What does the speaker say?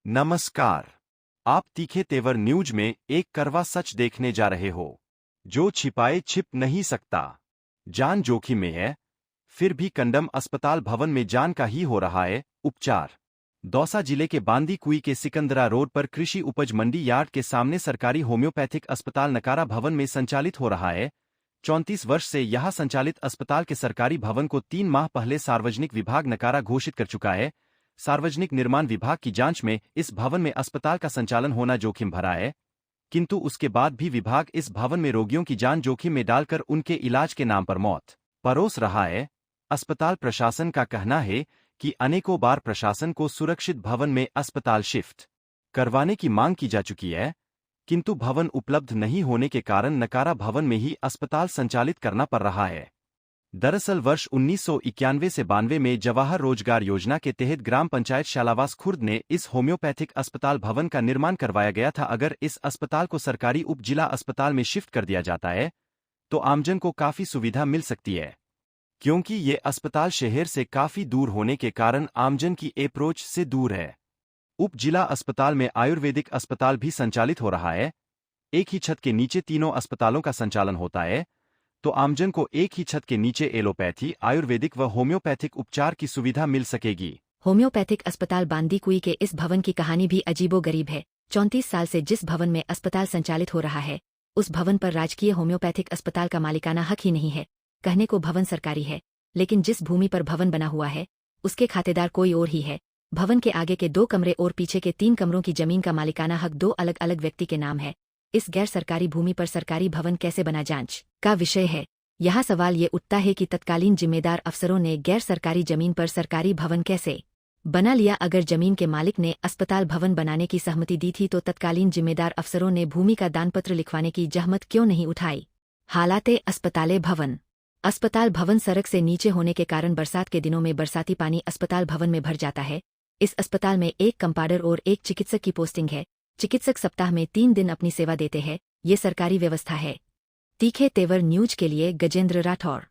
नमस्कार। आप तीखे तेवर न्यूज में एक कड़वा सच देखने जा रहे हो, जो छिपाए छिप नहीं सकता। जान जोखिम में है, फिर भी कंडम अस्पताल भवन में जान का ही हो रहा है उपचार। दौसा जिले के बांदी कुई के सिकंदरा रोड पर कृषि उपज मंडी यार्ड के सामने सरकारी होम्योपैथिक अस्पताल नकारा भवन में संचालित हो रहा है। 34 वर्ष से यहां संचालित अस्पताल के सरकारी भवन को 3 माह पहले सार्वजनिक विभाग नकारा घोषित कर चुका है। सार्वजनिक निर्माण विभाग की जांच में इस भवन में अस्पताल का संचालन होना जोखिम भरा है, किंतु उसके बाद भी विभाग इस भवन में रोगियों की जान जोखिम में डालकर उनके इलाज के नाम पर मौत परोस रहा है। अस्पताल प्रशासन का कहना है कि अनेकों बार प्रशासन को सुरक्षित भवन में अस्पताल शिफ्ट करवाने की मांग की जा चुकी है, किंतु भवन उपलब्ध नहीं होने के कारण नकारा भवन में ही अस्पताल संचालित करना पड़ रहा है। दरअसल वर्ष 1991 से 92 में जवाहर रोजगार योजना के तहत ग्राम पंचायत शालावास खुर्द ने इस होम्योपैथिक अस्पताल भवन का निर्माण करवाया गया था। अगर इस अस्पताल को सरकारी उप जिला अस्पताल में शिफ्ट कर दिया जाता है तो आमजन को काफी सुविधा मिल सकती है, क्योंकि ये अस्पताल शहर से काफी दूर होने के कारण आमजन की अप्रोच से दूर है। उप जिला अस्पताल में आयुर्वेदिक अस्पताल भी संचालित हो रहा है। एक ही छत के नीचे तीनों अस्पतालों का संचालन होता है, तो आमजन को एक ही छत के नीचे एलोपैथी, आयुर्वेदिक व होम्योपैथिक उपचार की सुविधा मिल सकेगी। होम्योपैथिक अस्पताल बांदी कुई के इस भवन की कहानी भी अजीबोगरीब है। 34 साल से जिस भवन में अस्पताल संचालित हो रहा है, उस भवन पर राजकीय होम्योपैथिक अस्पताल का मालिकाना हक ही नहीं है। कहने को भवन सरकारी है, लेकिन जिस भूमि पर भवन बना हुआ है उसके खातेदार कोई और ही है। भवन के आगे के 2 कमरे और पीछे के 3 कमरों की जमीन का मालिकाना हक 2 अलग अलग व्यक्ति के नाम है। इस गैर सरकारी भूमि पर सरकारी भवन कैसे बना, जांच का विषय है। यहाँ सवाल ये उठता है कि तत्कालीन जिम्मेदार अफसरों ने गैर सरकारी जमीन पर सरकारी भवन कैसे बना लिया। अगर जमीन के मालिक ने अस्पताल भवन बनाने की सहमति दी थी तो तत्कालीन जिम्मेदार अफसरों ने भूमि का दानपत्र लिखवाने की जहमत क्यों नहीं उठाई। हालाते अस्पताल भवन। अस्पताल भवन सड़क से नीचे होने के कारण बरसात के दिनों में बरसाती पानी अस्पताल भवन में भर जाता है। इस अस्पताल में एक कंपाउंडर और एक चिकित्सक की पोस्टिंग है। चिकित्सक सप्ताह में 3 दिन अपनी सेवा देते हैं। ये सरकारी व्यवस्था है। तीखे तेवर न्यूज के लिए गजेंद्र राठौर।